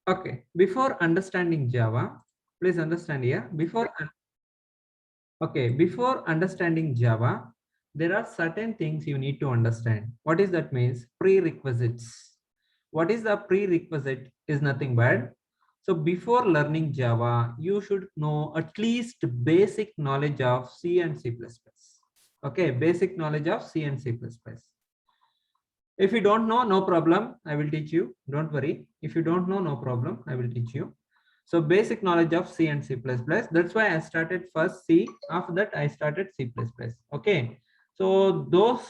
Okay, before understanding Java, please understand here. Before understanding Java, there are certain things you need to understand. What is that means? Prerequisites. What is the prerequisite? Is nothing but, so before learning Java, you should know at least basic knowledge of C and C++. Okay, basic knowledge of C and C++. If you don't know, no problem, I will teach you. Don't worry. If you don't know, no problem, I will teach you. So basic knowledge of C and C++. That's why I started first C. After that, I started C++. Okay. So those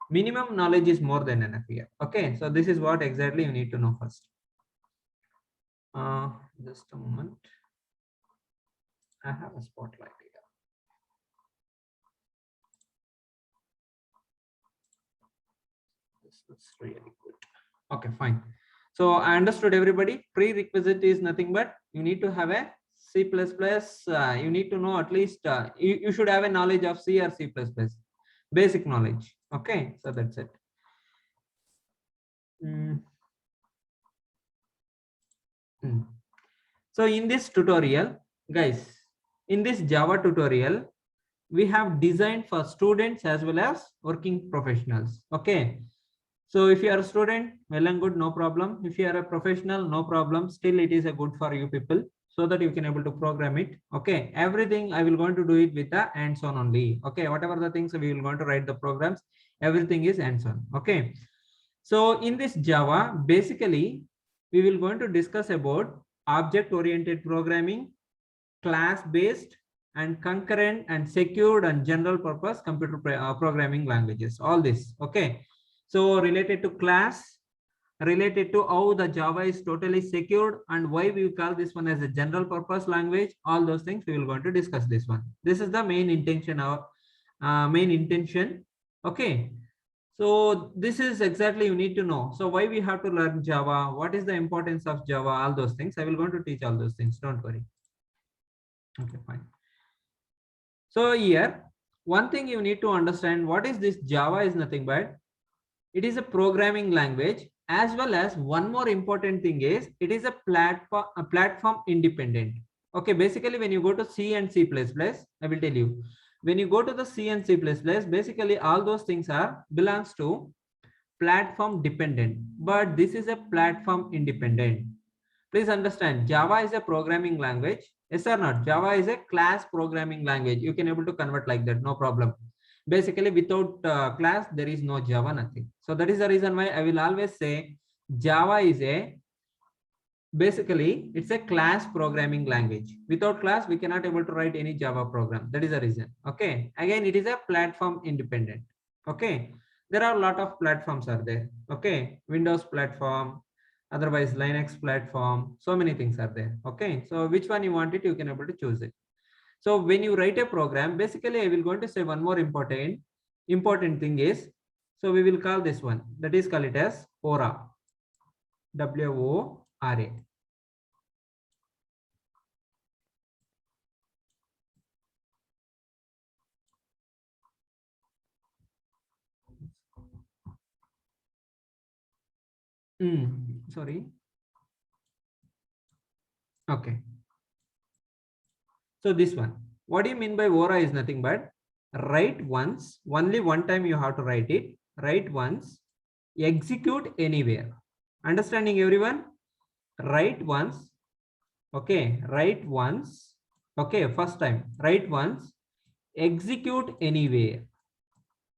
minimum knowledge is more than enough here. Okay. So this is what exactly you need to know first. Just a moment. I have a spotlight here. This is really good. Okay, fine. So I understood everybody. Prerequisite is nothing but you need to have a C++. You need to know at least you should have a knowledge of C or C++. Basic knowledge. Okay, so that's it. Mm. Mm. So in this tutorial, guys, in this Java tutorial, we have designed for students as well as working professionals. Okay. So if you are a student, well and good, no problem. If you are a professional, no problem. Still, it is a good for you people so that you can able to program it. Okay. Everything I will going to do it with the hands-on only. Okay. Whatever the things we will going to write the programs, everything is hands-on. Okay. So in this Java, basically, we will going to discuss about object-oriented programming, class-based, and concurrent and secured and general purpose computer programming languages. All this. Okay. So related to class, related to how the Java is totally secured and why we call this one as a general purpose language, all those things we will going to discuss this one. This is the main intention of main intention. Okay. So this is exactly you need to know. So why we have to learn Java? What is the importance of Java? All those things. I will going to teach all those things. Don't worry. Okay, fine. So here, one thing you need to understand, what is this Java is nothing but it is a programming language, as well as one more important thing is it is a platform independent. Okay, basically when you go to C and C++, I will tell you, when you go to the C and C++, basically all those things are belongs to platform dependent, but this is a platform independent. Please understand, Java is a programming language. Yes or not? Java is a class programming language. You can able to convert like that, no problem. Basically, without class, there is no Java, nothing. So that is the reason why I will always say Java is a basically it's a class programming language. Without class, we cannot able to write any Java program. That is the reason. Okay. Again, it is a platform independent. Okay. There are a lot of platforms are there. Okay. Windows platform, otherwise Linux platform, so many things are there. Okay. So which one you want it, you can able to choose it. So when you write a program, basically I will going to say one more important thing is, so we will call this one, that is call it as ORA, WORA. Sorry. Okay. So this one, what do you mean by ORA is nothing but write once, only one time you have to write it, write once, execute anywhere. Understanding everyone? Write once. Okay. Write once. Okay. First time, write once, execute anywhere.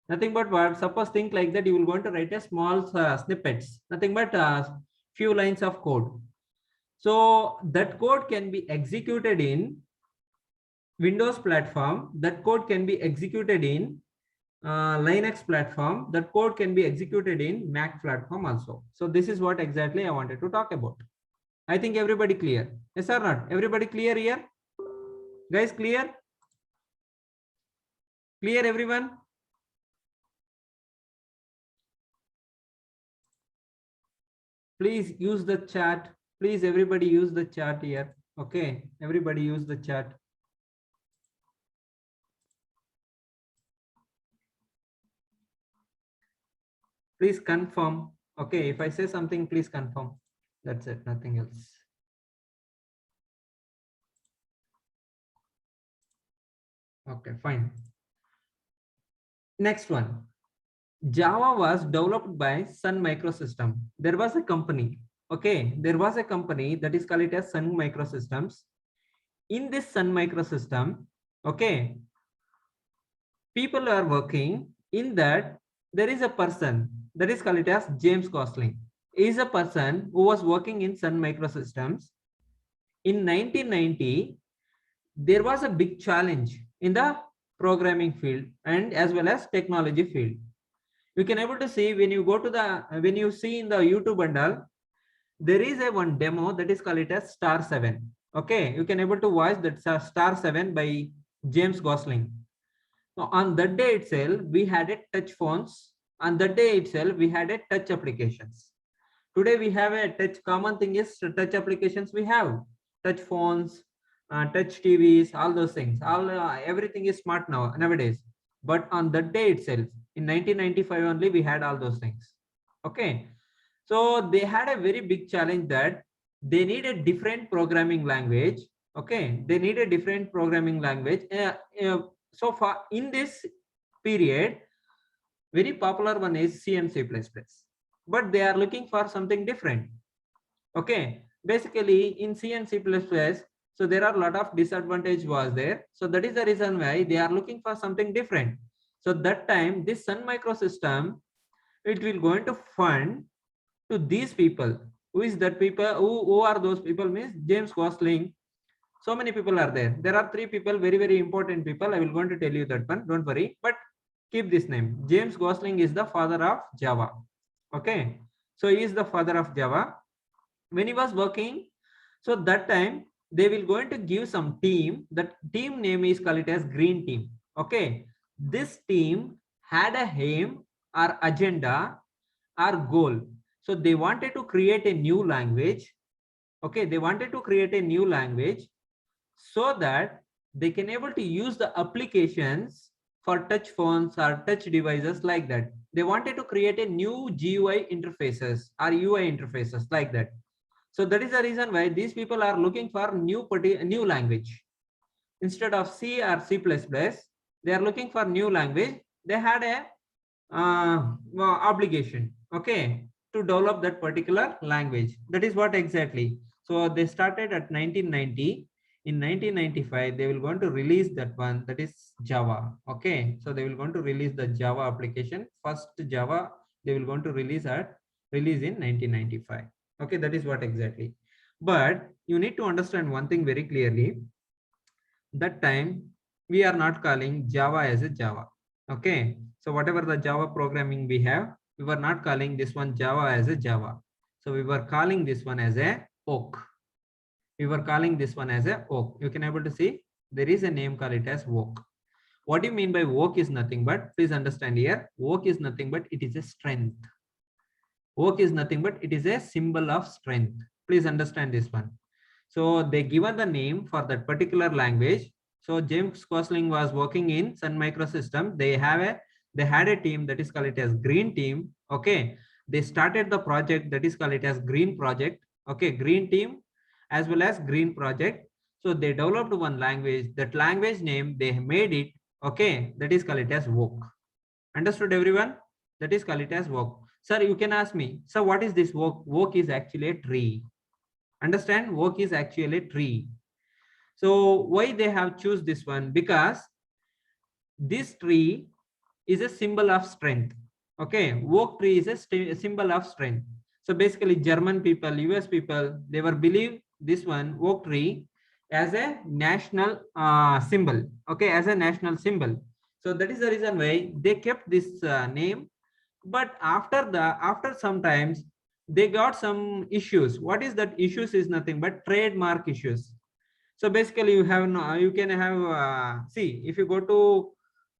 Nothing but what? Suppose think like that, you will going to write a small snippets, nothing but few lines of code. So that code can be executed in Windows platform, that code can be executed in Linux platform, that code can be executed in Mac platform also. So this is what exactly I wanted to talk about. I think everybody clear? Yes or not? Everybody clear here? Guys, clear? Clear everyone? Please use the chat. Please everybody use the chat here. Okay, everybody use the chat. Please confirm. Okay, if I say something, please confirm. That's it, nothing else. Okay, fine. Next one. Java was developed by Sun Microsystem. There was a company. Okay, there was a company that is called it as Sun Microsystems. In this Sun Microsystem, okay, people are working in that. There is a person that is called it as James Gosling. He is a person who was working in Sun Microsystems. In 1990, there was a big challenge in the programming field and as well as technology field. You can able to see when you go to the, when you see in the YouTube and all, there is a one demo that is called it as Star 7. Okay, you can able to watch that Star 7 by James Gosling. So on that day itself, we had a touch phones. On that day itself, we had a touch applications. Today we have a touch. Common thing is touch applications. We have touch phones, touch TVs, all those things. All everything is smart now nowadays. But on that day itself, in 1995 only, we had all those things. Okay, so they had a very big challenge that they need a different programming language. Okay, they need a different programming language. So far in this period, very popular one is C and C++, but they are looking for something different. Okay, basically in C and C++, so there are a lot of disadvantage was there. So that is the reason why they are looking for something different. So that time this Sun Microsystem, it will going to fund to these people. Who is that people? Who are those people? Means James Gosling. So many people are there. There are three people, very, very important people. I will going to tell you that one. Don't worry. But keep this name. James Gosling is the father of Java. Okay. So he is the father of Java. When he was working, so that time they will going to give some team. That team name is called it as Green Team. Okay. This team had a aim or agenda or goal. So they wanted to create a new language. Okay, they wanted to create a new language so that they can able to use the applications for touch phones or touch devices like that. They wanted to create a new GUI interfaces or UI interfaces like that. So that is the reason why these people are looking for new language. Instead of C or C++, they are looking for new language. They had a obligation, okay, to develop that particular language. That is what exactly. So they started at 1990. In 1995, they will going to release that one, that is Java. Okay, so they will going to release the Java application. First Java they will going to release in 1995. Okay, that is what exactly. But you need to understand one thing very clearly. That time we are not calling Java as a Java. Okay, so whatever the Java programming we have, we were not calling this one Java as a Java. So we were calling this one as a Oak. We were calling this one as a Oak. You can able to see there is a name called it as Oak. What do you mean by Oak is nothing but, please understand here, Oak is nothing but it is a strength. Oak is nothing but it is a symbol of strength. Please understand this one. So they given the name for that particular language. So James Gosling was working in Sun Microsystem. They had a team that is called it as Green Team. Okay, they started the project that is called it as Green Project. Okay, Green Team as well as Green Project. So they developed one language. That language name they made it. Okay, that is called it as Oak. Understood everyone? That is called it as Oak. Sir, you can ask me, so what is this Oak? Oak is actually a tree. Understand, Oak is actually a tree. So why they have choose this one? Because this tree is a symbol of strength. Okay, Oak tree is a symbol of strength. So basically German people, US people, they were believe this one Oak tree as a national symbol. Okay, as a national symbol. So that is the reason why they kept this name. But after sometimes they got some issues. What is that issues is nothing but trademark issues. So basically you have no, you can have see, if you go to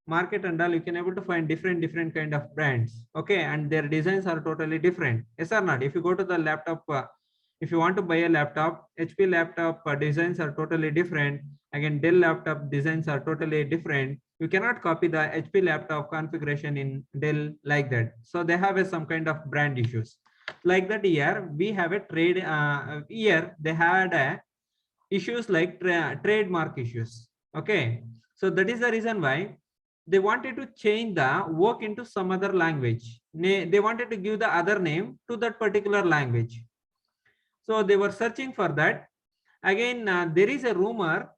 market and all, you can able to find different kind of brands. Okay, and their designs are totally different. Yes or not? If you go to the laptop, if you want to buy a laptop, HP laptop designs are totally different. Again, Dell laptop designs are totally different. You cannot copy the HP laptop configuration in Dell like that. So they have some kind of brand issues. Like that here we have a trade, here they had issues like trademark issues. Okay, so that is the reason why they wanted to change the work into some other language. They wanted to give the other name to that particular language. So they were searching for that. Again, there is a rumor.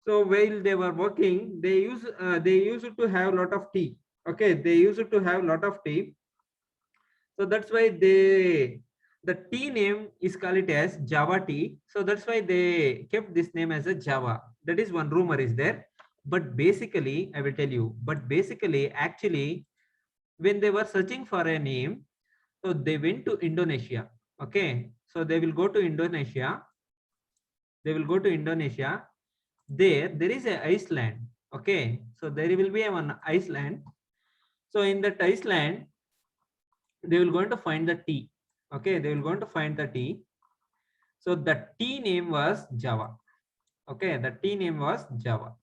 So while they were working, they used to have a lot of tea. Okay, they used to have a lot of tea. So that's why the tea name is called it as Java tea. So that's why they kept this name as a Java. That is one rumor is there. But basically, I will tell you. But basically, actually, when they were searching for a name, so they went to Indonesia. Okay, so they will go to Indonesia. They will go to Indonesia. There is a Iceland. Okay, so there will be one Iceland. So in that Iceland, they will going to find the tea. Okay, they will going to find the tea. So the tea name was Java. Okay, the tea name was Java.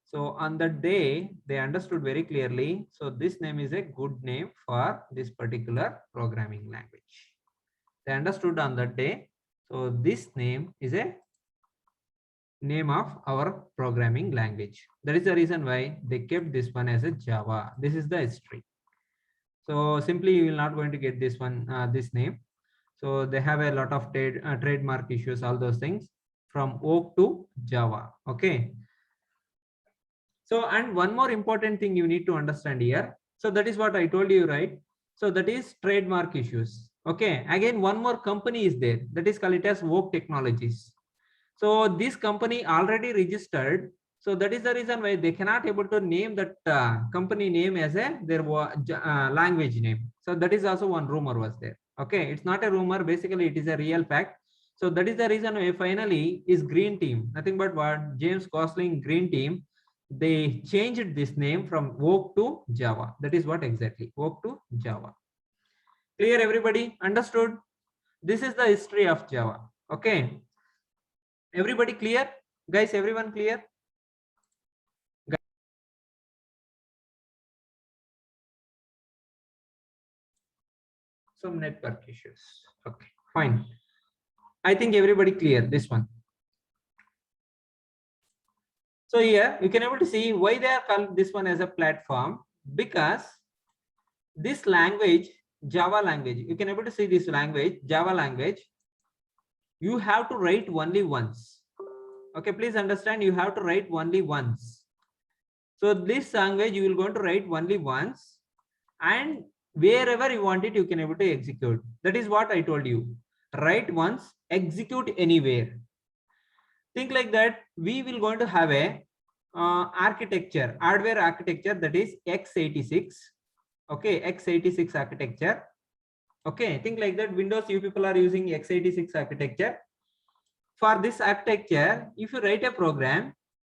So on that day, they understood very clearly. So this name is a good name for this particular programming language. They understood on that day. So this name is a name of our programming language. That is the reason why they kept this one as a Java. This is the history. So simply you will not going to get this one, this name. So they have a lot of trademark issues, all those things from Oak to Java. Okay. So, and one more important thing you need to understand here. So that is what I told you, right? So that is trademark issues. Okay. Again, one more company is there. That is called it as Oak Technologies. So this company already registered. So that is the reason why they cannot able to name that company name as a their language name. So that is also one rumor was there. Okay, it's not a rumor. Basically, it is a real fact. So that is the reason why finally is Green Team. Nothing but what James Gosling Green Team. They changed this name from Oak to Java. That is what exactly Oak to Java. Clear, everybody? Understood? This is the history of Java. Okay. Everybody clear? Guys, everyone clear? Some network issues. Okay, fine. I think everybody clear this one. So here you can able to see why they are called this one as a platform, because this language, Java language, you can able to see this language, Java language, you have to write only once. Okay, please understand, you have to write only once. So this language you will going to write only once, and wherever you want it, you can able to execute. That is what I told you. Write once, execute anywhere. Think like that. We will going to have a architecture, hardware architecture, that is x86. Okay, x86 architecture. Okay, think like that. Windows, you people are using x86 architecture. For this architecture, if you write a program,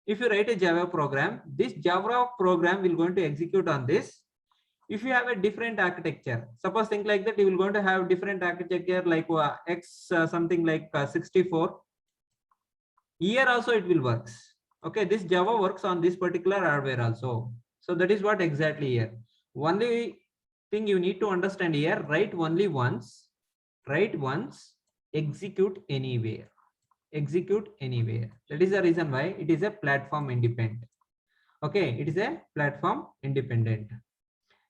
if you write a Java program, this Java program will going to execute on this. If you have a different architecture, suppose think like that, you will going to have different architecture like something like 64. Here also it will works. Okay, this Java works on this particular hardware also. So that is what exactly here. Only thing you need to understand here, write only once, execute anywhere. Execute anywhere. That is the reason why it is a platform independent. Okay, it is a platform independent.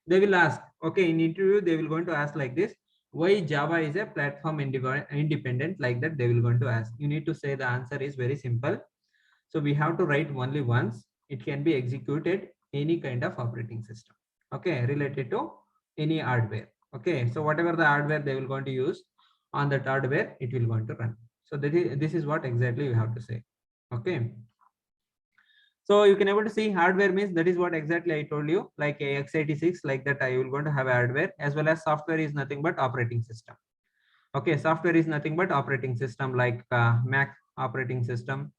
They will ask, okay, in interview they will going to ask like this, why Java is a platform independent, like that they will going to ask. You need to say the answer is very simple. So we have to write only once. It can be executed any kind of operating system. Okay, related to any hardware. Okay, so whatever the hardware they will going to use on that hardware, it will going to run. So this is what exactly you have to say. Okay. So you can able to see hardware means that is what exactly I told you, like a x86, like that I will going to have a hardware, as well as software is nothing but operating system. Okay, software is nothing but operating system, like Mac operating system,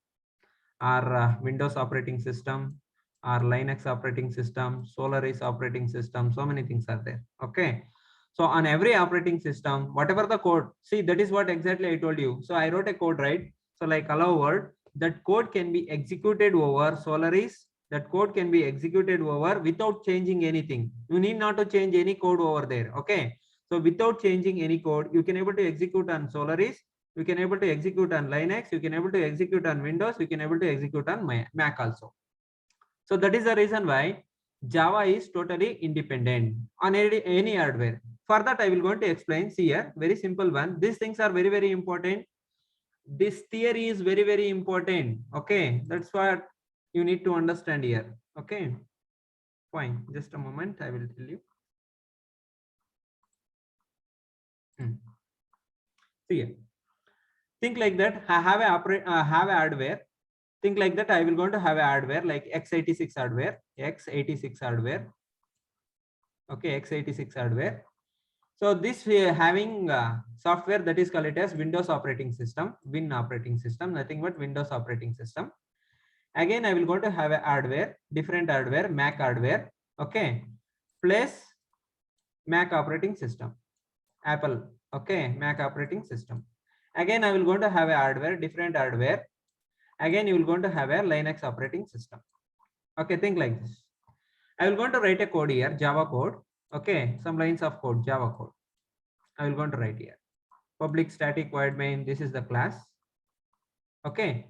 or Windows operating system, or Linux operating system, Solaris operating system. So many things are there. Okay, so on every operating system, whatever the code, see that is what exactly I told you. So I wrote a code, right? So like hello world, that code can be executed over Solaris. That code can be executed over without changing anything. You need not to change any code over there. Okay, So without changing any code, you can able to execute on Solaris, you can able to execute on Linux, you can able to execute on Windows, you can able to execute on Mac also. So that is the reason why Java is totally independent on any hardware. For that, I will going to explain. See here, very simple one. These things are very, very important. This theory is very, very important. Okay, that's what you need to understand here. Okay, fine. Just a moment, I will tell you. See here. Think like that. I have a hardware. Think like that. I will going to have a hardware like x86 hardware. X86 hardware. Okay, x86 hardware. So this having software that is called it as Windows operating system, Win operating system, nothing but Windows operating system. Again, I will go to have a hardware, different hardware, Mac hardware, okay, plus Mac operating system, Apple, okay, Mac operating system. Again, I will go to have a hardware, different hardware. Again, you will going to have a Linux operating system. Okay, think like this. I will going to write a code here, Java code. Okay, some lines of code, Java code. I will going to write here. Public static void main. This is the class. Okay.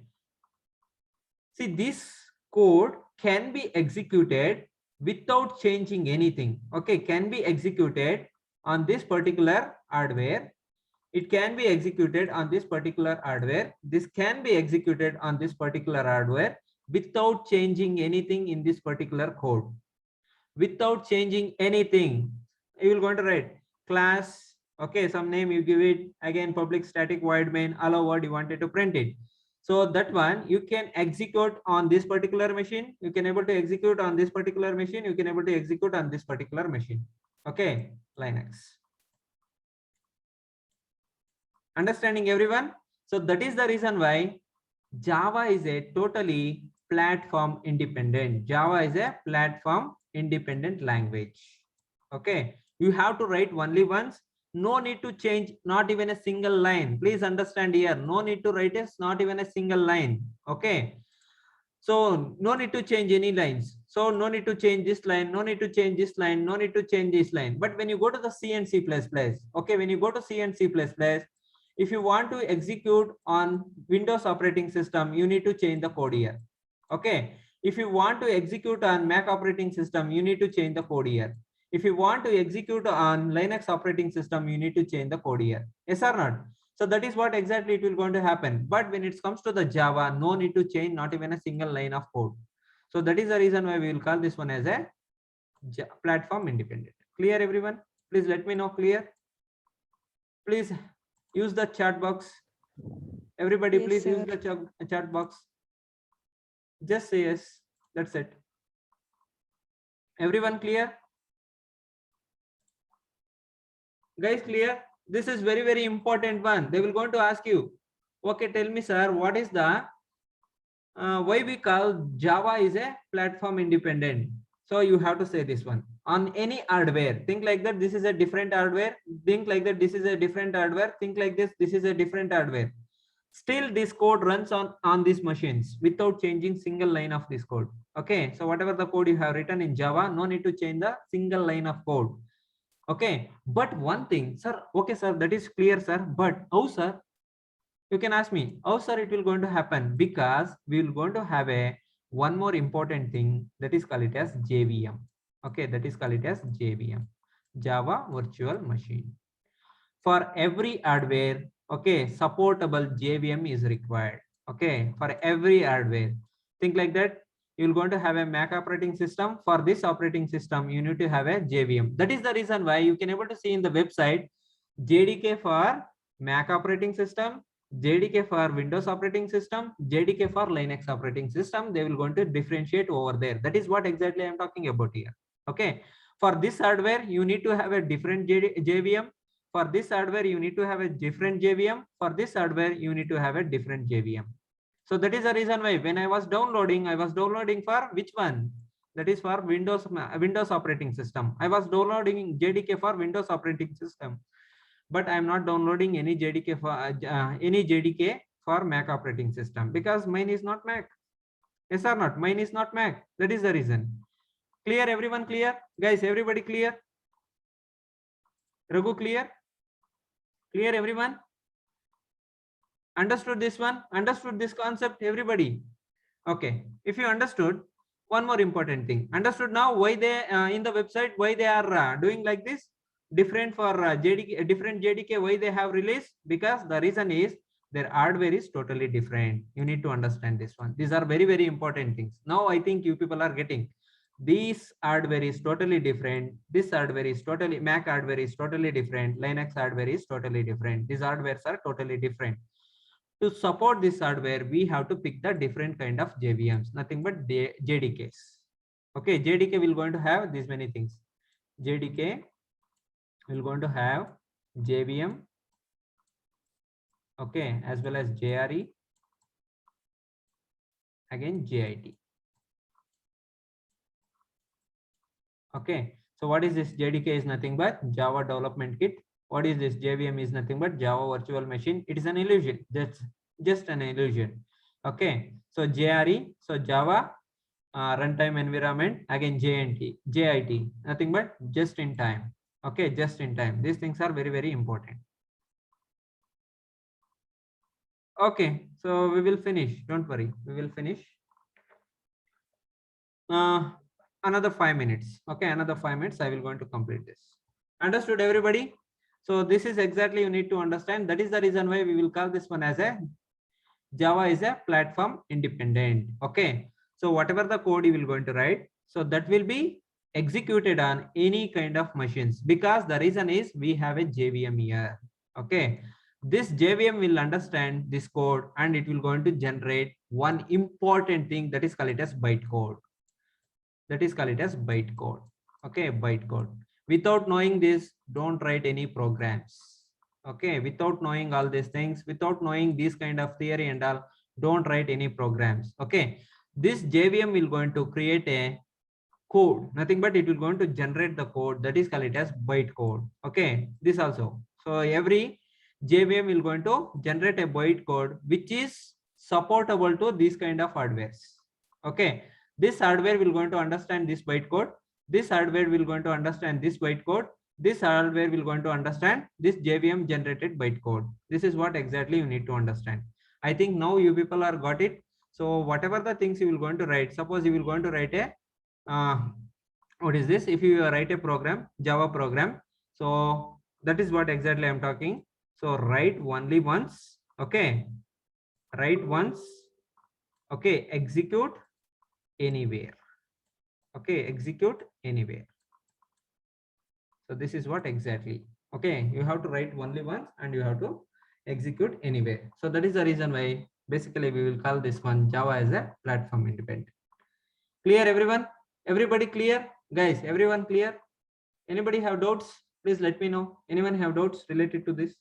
See, this code can be executed without changing anything. Okay, can be executed on this particular hardware. It can be executed on this particular hardware. This can be executed on this particular hardware without changing anything in this particular code. Without changing anything, you will going to write class, okay, some name you give it, again public static void main, allow what you wanted to print it. So that one you can execute on this particular machine, you can able to execute on this particular machine, you can able to execute on this particular machine. Okay, Linux. Understanding everyone? So that is the reason why Java is a totally platform independent. Java is a platform independent language. Okay, you have to write only once. No need to change, not even a single line. Please understand here. No need to write it, not even a single line. Okay. So no need to change any lines. So no need to change this line. No need to change this line. No need to change this line. But when you go to the C and C++, okay, when you go to C and C++, if you want to execute on Windows operating system, you need to change the code here. Okay. If you want to execute on Mac operating system, you need to change the code here. If you want to execute on Linux operating system, you need to change the code here. Yes or not? So that is what exactly it will going to happen. But when it comes to the Java, no need to change, not even a single line of code. So that is the reason why we will call this one as a platform independent. Clear everyone? Please let me know clear. Please use the chat box. Everybody, yes, please sir. Use the chat box. Just say yes. That's it. Everyone clear? Guys, clear? This is very, very important one. They will going to ask you, okay, tell me, sir, what is the why we call Java is a platform independent? So you have to say this one on any hardware. Think like that. This is a different hardware. Think like that. This is a different hardware. Think like this. This is a different hardware. Still, this code runs on these machines without changing single line of this code. Okay. So whatever the code you have written in Java, no need to change the single line of code. Okay. But one thing, sir. Okay, sir. That is clear, sir. But how, sir? You can ask me, oh sir, it will going to happen because we will going to have a one more important thing that is called it as JVM. Okay, that is called it as JVM, Java Virtual Machine. For every hardware, okay, supportable JVM is required. Okay, for every hardware, think like that. You're going to have a Mac operating system. For this operating system, you need to have a JVM. That is the reason why you can able to see in the website JDK for Mac operating system, JDK for Windows operating system, JDK for Linux operating system. They will going to differentiate over there. That is what exactly I'm talking about here. Okay. For this hardware, you need to have a different JVM. For this hardware, you need to have a different JVM. For this hardware, you need to have a different JVM. So that is the reason why when I was downloading for which one? That is for Windows operating system. I was downloading JDK for Windows operating system. But I'm not downloading any JDK for Mac operating system because mine is not Mac. Yes or not? Mine is not Mac. That is the reason. Clear? Everyone clear? Guys, everybody clear? Raghu, clear? Clear, everyone? Understood this one? Understood this concept, everybody? Okay. If you understood, one more important thing. Understood now why they in the website, why they are doing like this? Different for JDK, different JDK, why they have released? Because the reason is their hardware is totally different. You need to understand this one. These are very, very important things. Now I think you people are getting. This hardware is totally different. This hardware is totally, Mac hardware is totally different. Linux hardware is totally different. These hardwares are totally different. To support this hardware, we have to pick the different kind of JVMs, nothing but JDKs. Okay, JDK will going to have these many things. JDK will going to have JVM, okay, as well as JRE, again JIT. Okay, so what is this? JDK is nothing but Java Development Kit. What is this? JVM is nothing but Java Virtual Machine. It is an illusion. That's just an illusion. Okay, so JRE, so Java runtime environment, again JIT, nothing but just in time. Okay, just in time. These things are very, very important. Okay, so we will finish. Don't worry, we will finish. Another 5 minutes. Okay, another 5 minutes. I will going to complete this. Understood, everybody? So this is exactly you need to understand. That is the reason why we will call this one as a Java is a platform independent. Okay, so whatever the code you will going to write, so that will be executed on any kind of machines, because the reason is we have a JVM here. Okay, this JVM will understand this code and it will going to generate one important thing, that is called it as bytecode. That is called it as bytecode. Okay, bytecode. Without knowing this, don't write any programs. Okay, without knowing all these things, without knowing this kind of theory and all, don't write any programs. Okay, this JVM will going to create a code, nothing but it will going to generate the code, that is called it as bytecode. Okay, this also. So every JVM will going to generate a bytecode which is supportable to this kind of hardwares. Okay, this hardware will going to understand this bytecode. This hardware will going to understand this bytecode. This hardware will going to understand this JVM generated bytecode. This is what exactly you need to understand. I think now you people are got it. So whatever the things you will going to write, suppose you will going to write a what is this? If you write a program, Java program, so that is what exactly I'm talking. So write only once. Okay, write once. Okay, execute anywhere. Okay, execute anywhere. So this is what exactly. Okay, you have to write only once and you have to execute anywhere. So that is the reason why basically we will call this one Java as a platform independent. Clear, everyone? Everybody clear? Guys, everyone clear? Anybody have doubts? Please let me know. Anyone have doubts related to this?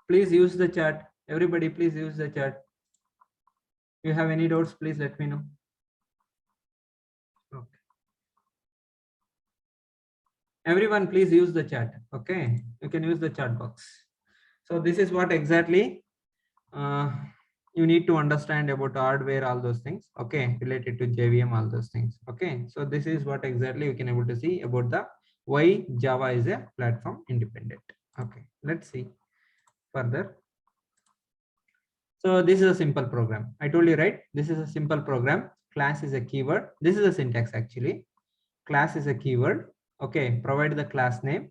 Please use the chat. Everybody, please use the chat. If you have any doubts, please let me know. Okay. Everyone, please use the chat. Okay, you can use the chat box. So this is what exactly you need to understand about hardware, all those things. Okay, related to JVM, all those things. Okay, so this is what exactly you can able to see about the why Java is a platform independent. Okay, let's see further. So this is a simple program. I told you, right? This is a simple program. Class is a keyword. This is a syntax actually. Class is a keyword. Okay, provide the class name.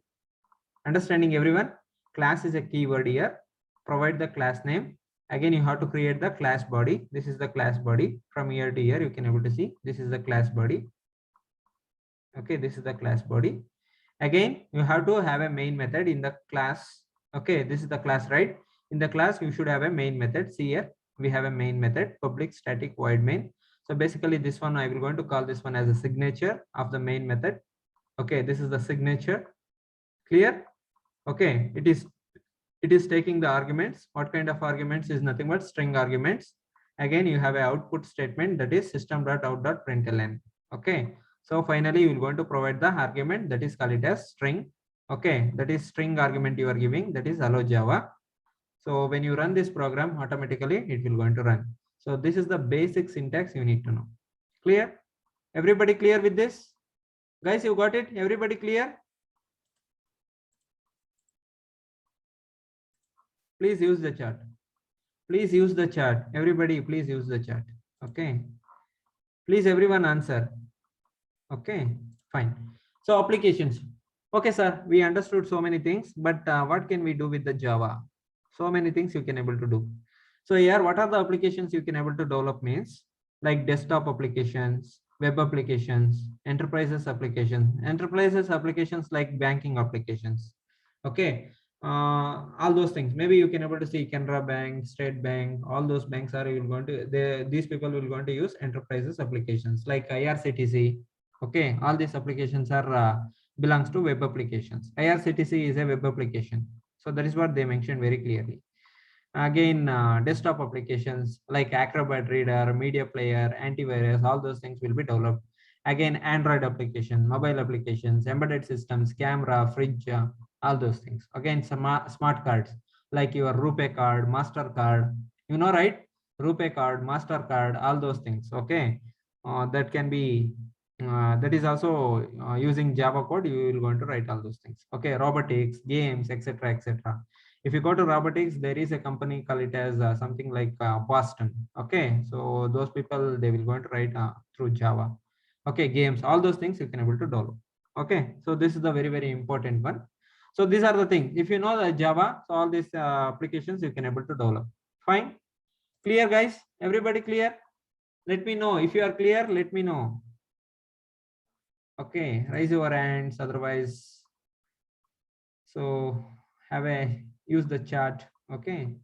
Understanding, everyone? Class is a keyword here. Provide the class name. Again, you have to create the class body. This is the class body. From here to here, you can able to see this is the class body. Okay, this is the class body. Again, you have to have a main method in the class. Okay, this is the class, right? In the class, you should have a main method. See here, we have a main method, public static void main. So basically this one, I will going to call this one as a signature of the main method. Okay, this is the signature. Clear? Okay, it is taking the arguments. What kind of arguments? Is nothing but string arguments. Again, you have an output statement, that is system.out.println. Okay, so finally you will going to provide the argument, that is called it as string. Okay, that is string argument you are giving, that is hello Java. So when you run this program, automatically it will going to run. So this is the basic syntax you need to know. Clear? Everybody clear with this? Guys, you got it? Everybody clear? Please use the chat. Please use the chat. Everybody, please use the chat. Okay. Please everyone answer. Okay, fine. So applications. Okay, sir, we understood so many things, but what can we do with the Java? So many things you can able to do. So here, what are the applications you can able to develop means like desktop applications, web applications, enterprises applications like banking applications. Okay, all those things. Maybe you can able to see Canara Bank, State Bank, all those banks are you will going to these people will going to use enterprises applications like IRCTC. Okay, all these applications are belongs to web applications. IRCTC is a web application. So that is what they mentioned very clearly. Again, desktop applications like Acrobat Reader, Media Player, Antivirus, all those things will be developed. Again, Android application, mobile applications, embedded systems, camera, fridge, all those things. Again, smart cards like your RuPay card, MasterCard, you know, right? RuPay card, MasterCard, all those things. Okay, that can be that is also using Java code. You will going to write all those things. Okay, robotics, games, etc., etc. If you go to robotics, there is a company called it as something like Boston. Okay, so those people they will going to write through Java. Okay, games, all those things you can able to download. Okay, so this is the very important one. So these are the things. If you know the Java, so all these applications you can able to develop. Fine, clear, guys? Everybody clear? Let me know if you are clear. Let me know. Okay, raise your hands. Otherwise, so have a use the chat. Okay,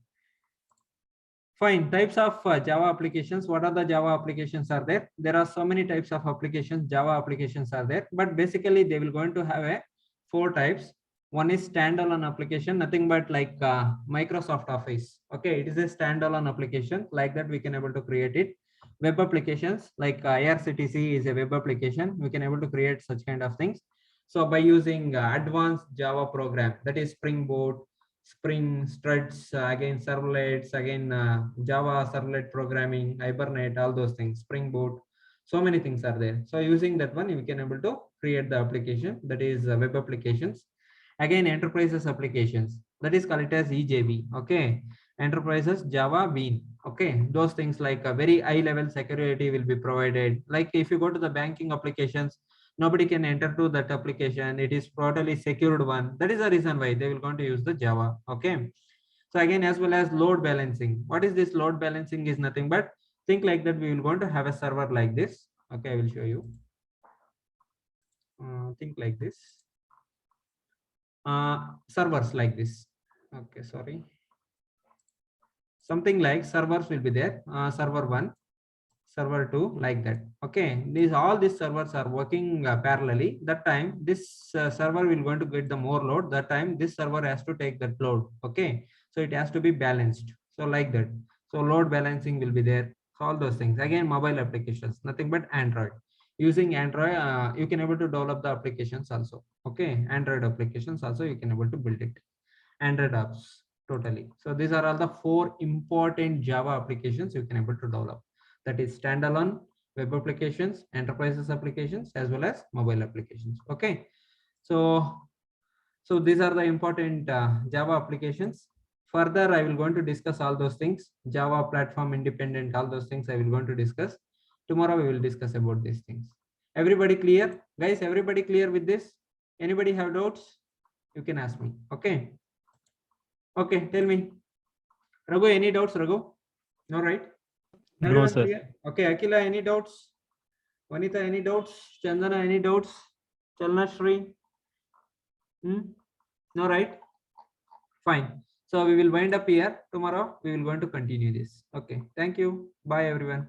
fine. Types of Java applications. What are the Java applications are there? There are so many types of applications. Java applications are there, but basically they will going to have a 4 types. One is standalone application, nothing but like Microsoft Office. Okay, it is a standalone application. Like that we can able to create it. Web applications like IRCTC is a web application. We can able to create such kind of things. So by using advanced Java program, that is Spring Boot, Spring, Struts, again servlets, again Java servlet programming, Hibernate, all those things, Spring Boot, so many things are there. So using that one, you can able to create the application, that is web applications. Again, enterprises applications, that is called it as EJB. Okay, enterprises Java Bean. Okay, those things like a very high level security will be provided. Like if you go to the banking applications, nobody can enter to that application. It is totally secured one. That is the reason why they will going to use the Java. Okay, so again, as well as load balancing. What is this load balancing? Is nothing but think like that we will going to have a server like this. Okay, I will show you. Think like this. Servers like this. Okay, sorry, something like servers will be there. Server 1, server 2, like that. Okay, all these servers are working parallelly. That time this server will going to get the more load. That time this server has to take that load. Okay, so it has to be balanced. So like that, so load balancing will be there. So all those things. Again, mobile applications, nothing but Android. Using Android, you can able to develop the applications also. Okay, Android applications also you can able to build it. Android apps totally. So these are all the 4 important Java applications you can able to develop. That is standalone, web applications, enterprises applications, as well as mobile applications. Okay, so these are the important Java applications. Further, I will going to discuss all those things. Java platform independent, all those things I will going to discuss. Tomorrow we will discuss about these things. Everybody clear, guys? Everybody clear with this? Anybody have doubts? You can ask me. Okay. Okay, tell me. Raghu, any doubts, Raghu? No, right? No, sir. Clear? Okay, Akila, any doubts? Vanita, any doubts? Chandana, any doubts? Chalna Shri? No, right? Fine. So we will wind up here. Tomorrow we will going to continue this. Okay. Thank you. Bye, everyone.